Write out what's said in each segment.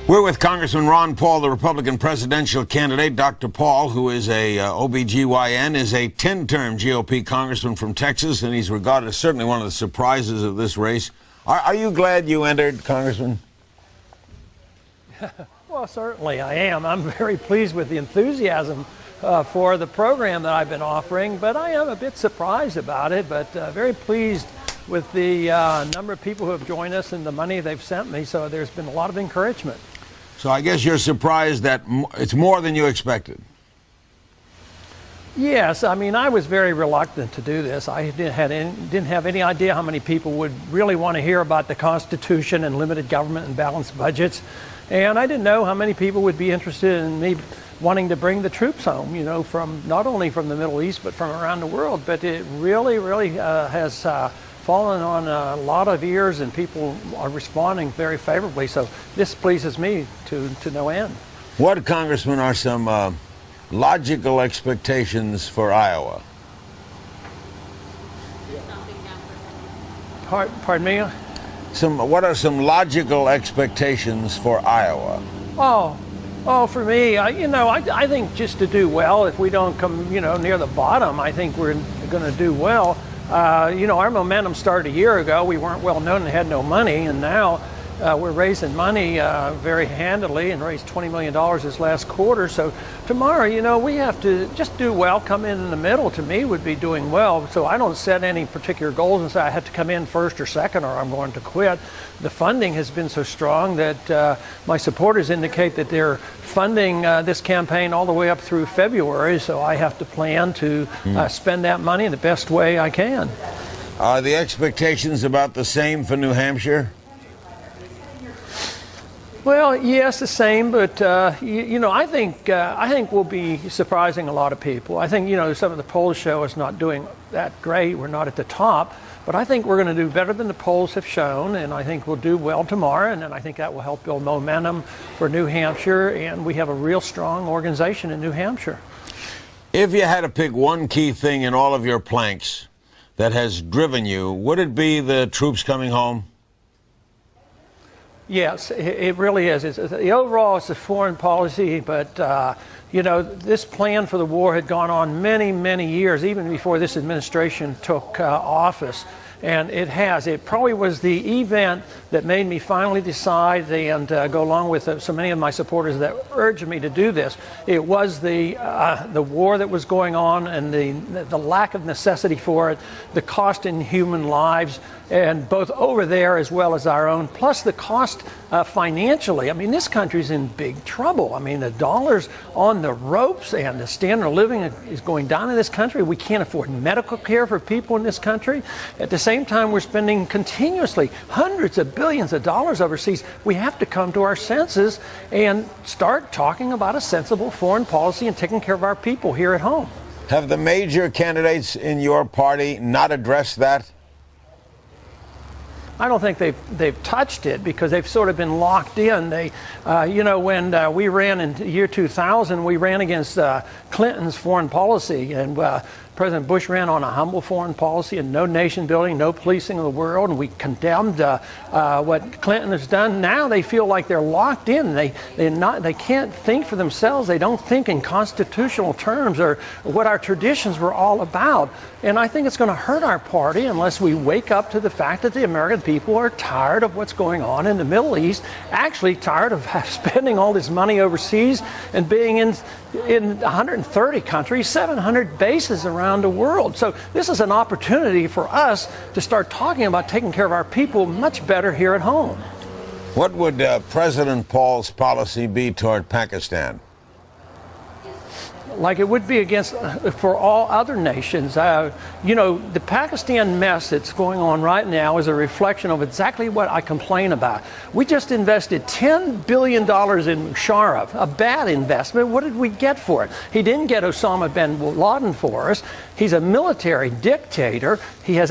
We're with Congressman Ron Paul, the Republican presidential candidate. Dr. Paul, who is a OBGYN, is a 10-term GOP congressman from Texas, and he's regarded as certainly one of the surprises of this race. Are you glad you entered, Congressman? Well, certainly I am. I'm very pleased with the enthusiasm for the program that I've been offering, but I am a bit surprised about it, but very pleased with the number of people who have joined us and the money they've sent me, so there's been a lot of encouragement. So I guess you're surprised that it's more than you expected. Yes, I mean, I was very reluctant to do this. I didn't have any idea how many people would really want to hear about the Constitution and limited government and balanced budgets. And I didn't know how many people would be interested in me wanting to bring the troops home, you know, from not only from the Middle East, but from around the world. But it really has fallen on a lot of ears, and people are responding very favorably. So this pleases me to no end. What, Congressman, are some logical expectations for Iowa? Pardon me? What are some logical expectations for Iowa? Oh, for me, I think just to do well. If we don't come, near the bottom, I think we're going to do well. Our momentum started a year ago. We weren't well known and had no money, and now we're raising money very handily and raised $20 million this last quarter. So tomorrow, we have to just do well. Come in the middle, to me, would be doing well. So I don't set any particular goals and say I have to come in first or second or I'm going to quit. The funding has been so strong that my supporters indicate that they're funding this campaign all the way up through February. So I have to plan to spend that money in the best way I can. Are the expectations about the same for New Hampshire? Well, yes, the same, but I think we'll be surprising a lot of people. I think some of the polls show us not doing that great. We're not at the top, but I think we're going to do better than the polls have shown, and I think we'll do well tomorrow, and then I think that will help build momentum for New Hampshire, and we have a real strong organization in New Hampshire. If you had to pick one key thing in all of your planks that has driven you, would it be the troops coming home? Yes, it really is. The overall, it's a foreign policy, but this plan for the war had gone on many, many years, even before this administration took office. And it has. It probably was the event that made me finally decide and go along with so many of my supporters that urged me to do this. It was the war that was going on and the lack of necessity for it, the cost in human lives, and both over there as well as our own, plus the cost financially. I mean, this country's in big trouble. I mean, the dollar's on the ropes and the standard of living is going down in this country. We can't afford medical care for people in this country. At the same time, we're spending continuously hundreds of billions of dollars overseas. We have to come to our senses and start talking about a sensible foreign policy and taking care of our people here at home. Have the major candidates in your party not addressed that? I don't think they've touched it because they've sort of been locked in. They, when we ran in the year 2000, we ran against Clinton's foreign policy, and President Bush ran on a humble foreign policy and no nation building, no policing of the world, and we condemned what Clinton has done. Now they feel like they're locked in. They can't think for themselves. They don't think in constitutional terms or what our traditions were all about. And I think it's going to hurt our party unless we wake up to the fact that the American people are tired of what's going on in the Middle East, actually tired of spending all this money overseas and being in 130 countries, 700 bases around the world. So this is an opportunity for us to start talking about taking care of our people much better here at home. What would President Paul's policy be toward Pakistan? Like it would be against for all other nations. The Pakistan mess that's going on right now is a reflection of exactly what I complain about. We just invested $10 billion in Musharraf, a bad investment. What did we get for it? He didn't get Osama bin Laden for us. He's a military dictator. He has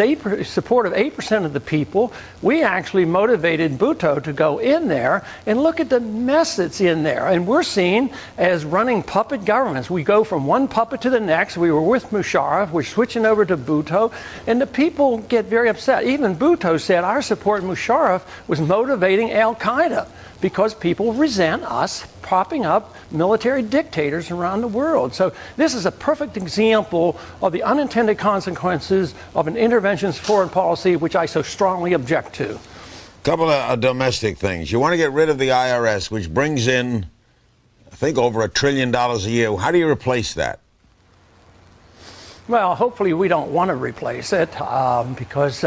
support of 8% of the people. We actually motivated Bhutto to go in there and look at the mess that's in there. And we're seen as running puppet governments. We go go from one puppet to the next. We were with Musharraf, we're switching over to Bhutto, and the people get very upset. Even Bhutto said our support of Musharraf was motivating Al-Qaeda because people resent us propping up military dictators around the world. So this is a perfect example of the unintended consequences of an interventionist foreign policy, which I so strongly object to. Couple of domestic things. You want to get rid of the IRS, which brings in, I think, over $1 trillion a year. How do you replace that? Well, hopefully we don't want to replace it because,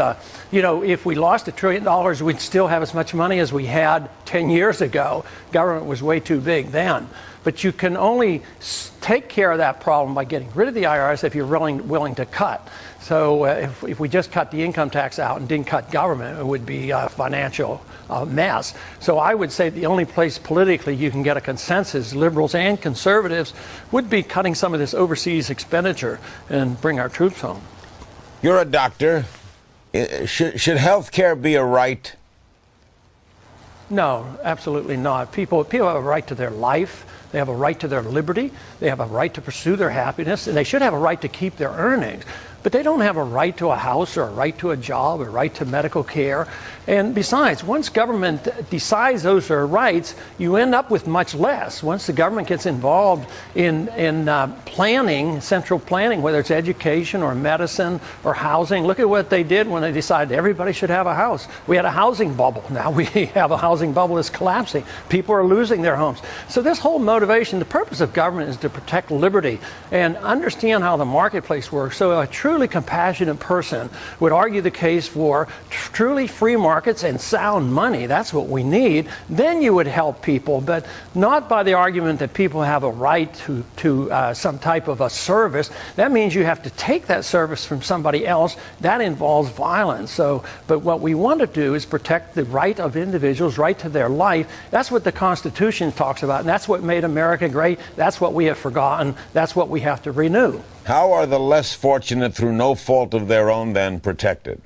you know, if we lost $1 trillion, we'd still have as much money as we had 10 years ago. Government was way too big then. But you can only take care of that problem by getting rid of the IRS if you're willing to cut. So if we just cut the income tax out and didn't cut government, it would be a financial mess. So I would say the only place politically you can get a consensus, liberals and conservatives, would be cutting some of this overseas expenditure and bring our troops home. You're a doctor. Should health care be a right? No, absolutely not. People have a right to their life. They have a right to their liberty. They have a right to pursue their happiness, and they should have a right to keep their earnings. But they don't have a right to a house or a right to a job or a right to medical care. And besides, once government decides those are rights, you end up with much less. Once the government gets involved in planning, central planning, whether it's education or medicine or housing, look at what they did when they decided everybody should have a house. We had a housing bubble. Now we have a housing bubble that's collapsing. People are losing their homes. So this whole motivation, the purpose of government is to protect liberty and understand how the marketplace works. So a truly compassionate person would argue the case for truly free markets and sound money. That's what we need. Then you would help people, but not by the argument that people have a right to some type of a service. That means you have to take that service from somebody else. That involves violence. But what we want to do is protect the right of individuals, right to their life. That's what the Constitution talks about, and that's what made America great. That's what we have forgotten. That's what we have to renew. How are the less fortunate, through no fault of their own, then protected?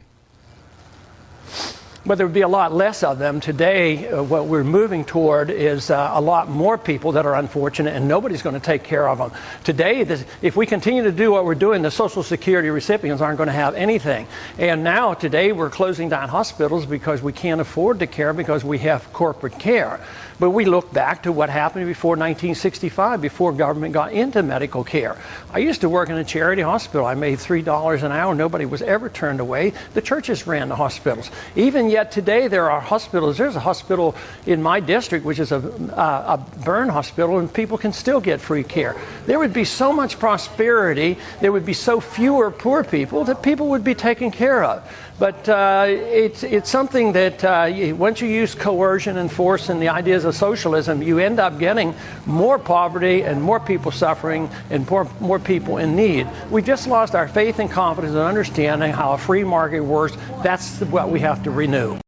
But there would be a lot less of them. Today, what we're moving toward is a lot more people that are unfortunate, and nobody's going to take care of them. Today, if we continue to do what we're doing, the Social Security recipients aren't going to have anything. And now, today, we're closing down hospitals because we can't afford to care because we have corporate care. But we look back to what happened before 1965, before government got into medical care. I used to work in a charity hospital. I made $3 an hour. Nobody was ever turned away. The churches ran the hospitals. Even yet today, there are hospitals. There's a hospital in my district, which is a burn hospital, and people can still get free care. There would be so much prosperity. There would be so fewer poor people that people would be taken care of. But it's something that once you use coercion and force and the ideas of socialism, you end up getting more poverty and more people suffering and more people in need. We've just lost our faith and confidence and understanding how a free market works. That's what we have to renew.